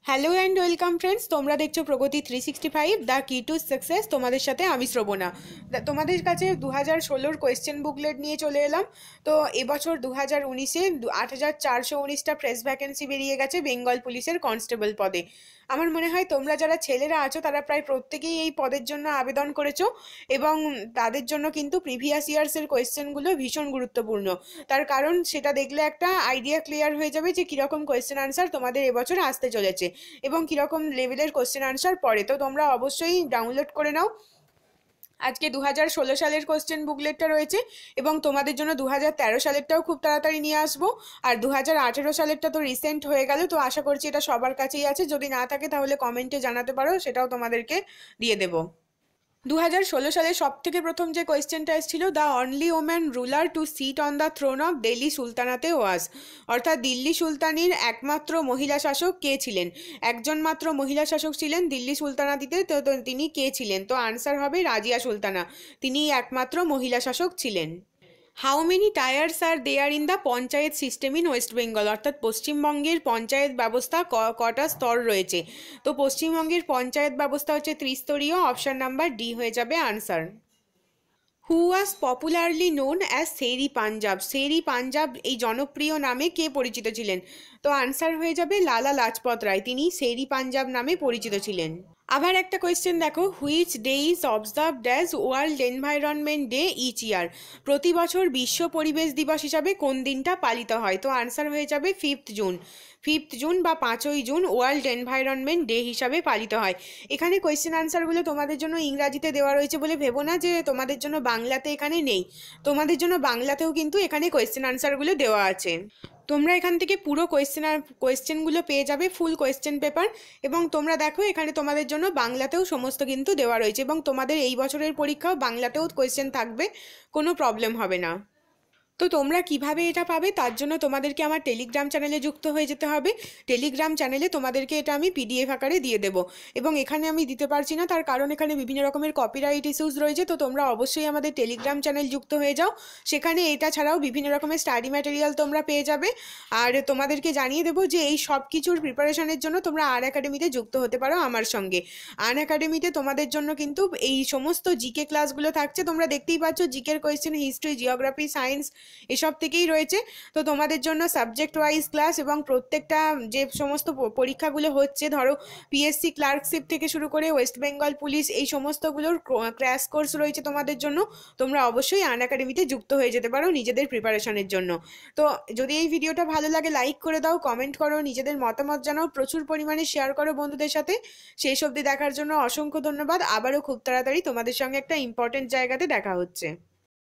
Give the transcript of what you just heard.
Hello and welcome friends, তোমরা দেখছো প্রগতি 365 the কি টু সাকসেস। তোমাদের সাথে আমি শ্রবণা। তোমাদের কাছে 2016 কোয়েশ্চেন বুকলেট নিয়ে চলে এলাম। তো এবছর 2019-এ 8,419টা প্রেস ভ্যাকেন্সি বেরিয়ে গেছে বেঙ্গল পুলিশের কনস্টেবল পদে। আমার মনে হয় তোমরা যারা ছেলেরা আছো তারা প্রায় প্রত্যেকেই এই পদের জন্য আবেদন করেছো, এবং তাদের জন্য কিন্তু প্রিভিয়াস ইয়ার্সের কোয়েশ্চেনগুলো ভীষণ গুরুত্বপূর্ণ। তার কারণ সেটা দেখলে একটা আইডিয়া ক্লিয়ার হয়ে যাবে যে কীরকম কোয়েশ্চেন আনসার তোমাদের এবছর আসতে চলেছে এবং কীরকম লেভেলের কোশ্চেন আনসার পড়ে। তো তোমরা অবশ্যই ডাউনলোড করে নাও। আজকে 2016 সালের কোশ্চেন বুকলেটটা রয়েছে এবং তোমাদের জন্য 2013 সালেরটাও খুব তাড়াতাড়ি নিয়ে আসবো। আর 2018 সালেরটা তো রিসেন্ট হয়ে গেল, তো আশা করছি এটা সবার কাছেই আছে। যদি না থাকে তাহলে কমেন্টে জানাতে পারো, সেটাও তোমাদেরকে দিয়ে দেবো। 2016 সালে সব থেকে প্রথম যে কোয়েশ্চেনটা এসেছিল, the only woman ruler to sit on the throne of Delhi সুলতানাতে ওয়াজ, অর্থাৎ দিল্লি সুলতানির একমাত্র মহিলা শাসক কে ছিলেন। একজন মাত্র মহিলা শাসক ছিলেন দিল্লি সুলতানাতিতে, তো তিনি কে ছিলেন? তো আনসার হবে রাজিয়া সুলতানা, তিনি একমাত্র মহিলা শাসক ছিলেন। How many tiers are there in the panchayat system in West Bengal, অর্থাৎ পশ্চিমবঙ্গের পঞ্চায়েত ব্যবস্থা কটা স্তর রয়েছে? তো পশ্চিমবঙ্গের পঞ্চায়েত ব্যবস্থা হচ্ছে ত্রিস্তরীয়। অপশন নাম্বার ডি হয়ে যাবে answer. Who was popularly known as Sher-e Punjab, Sher-e Punjab এই জনপ্রিয় নামে কে পরিচিত ছিলেন? তো আনসার হয়ে যাবে লালা লাজপত রায়, তিনি শেরি পাঞ্জাব নামে পরিচিত ছিলেন। আবার একটা কোয়েশ্চেন দেখো, which day is observed as World Environment Day each year, প্রতি বছর বিশ্ব পরিবেশ দিবস হিসাবে কোন দিনটা পালিত হয়? তো আনসার হয়ে যাবে 5th জুন। 5th জুন বা 5ই জুন ওয়ার্ল্ড এনভায়রনমেন্ট ডে হিসাবে পালিত হয়। এখানে কোয়েশ্চেন আনসারগুলো তোমাদের জন্য ইংরাজিতে দেওয়া রয়েছে বলে ভেবো না যে তোমাদের জন্য বাংলাতে এখানে নেই। তোমাদের জন্য বাংলাতেও কিন্তু এখানে কোয়েশ্চেন আনসারগুলো দেওয়া আছে। তোমরা এখান থেকে পুরো কোয়েশ্চেনগুলো পেয়ে যাবে, ফুল কোয়েশ্চেন পেপার। এবং তোমরা দেখো এখানে তোমাদের জন্য বাংলাতেও সমস্ত কিন্তু দেওয়া রয়েছে, এবং তোমাদের এই বছরের পরীক্ষাও বাংলাতেও কোয়েশ্চেন থাকবে, কোনো প্রবলেম হবে না। তো তোমরা কিভাবে এটা পাবে, তার জন্য তোমাদেরকে আমার টেলিগ্রাম চ্যানেলে যুক্ত হয়ে যেতে হবে। টেলিগ্রাম চ্যানেলে তোমাদেরকে এটা আমি পিডিএফ আকারে দিয়ে দেবো, এবং এখানে আমি দিতে পারছি না, তার কারণ এখানে বিভিন্ন রকমের কপিরাইট ইস্যুস রয়েছে। তো তোমরা অবশ্যই আমাদের টেলিগ্রাম চ্যানেল যুক্ত হয়ে যাও, সেখানে এটা ছাড়াও বিভিন্ন রকমের স্টাডি ম্যাটেরিয়াল তোমরা পেয়ে যাবে। আর তোমাদেরকে জানিয়ে দেবো যে এই সব কিছুর প্রিপারেশনের জন্য তোমরা আনএকাডেমিতে যুক্ত হতে পারো আমার সঙ্গে। আনএকাডেমিতে তোমাদের জন্য কিন্তু এই সমস্ত জিকে ক্লাসগুলো থাকছে। তোমরা দেখতেই পাচ্ছ জিকের কোয়েশ্চেন হিস্ট্রি, জিওগ্রাফি, সায়েন্স এসব থেকেই রয়েছে। তো তোমাদের জন্য সাবজেক্ট ওয়াইজ ক্লাস, এবং প্রত্যেকটা যে সমস্ত পরীক্ষাগুলো হচ্ছে, ধরো পিএসসি ক্লার্কশিপ থেকে শুরু করে ওয়েস্ট বেঙ্গল পুলিশ, এই সমস্তগুলোর ক্র্যাশ কোর্স রয়েছে তোমাদের জন্য। তোমরা অবশ্যই আনএকাডেমিতে যুক্ত হয়ে যেতে পারো নিজেদের প্রিপারেশনের জন্য। তো যদি এই ভিডিওটা ভালো লাগে লাইক করে দাও, কমেন্ট করো, নিজেদের মতামত জানাও, প্রচুর পরিমাণে শেয়ার করো বন্ধুদের সাথে। শেষ অবধি দেখার জন্য অসংখ্য ধন্যবাদ। আবারও খুব তাড়াতাড়ি তোমাদের সঙ্গে একটা ইম্পর্টেন্ট জায়গাতে দেখা হচ্ছে।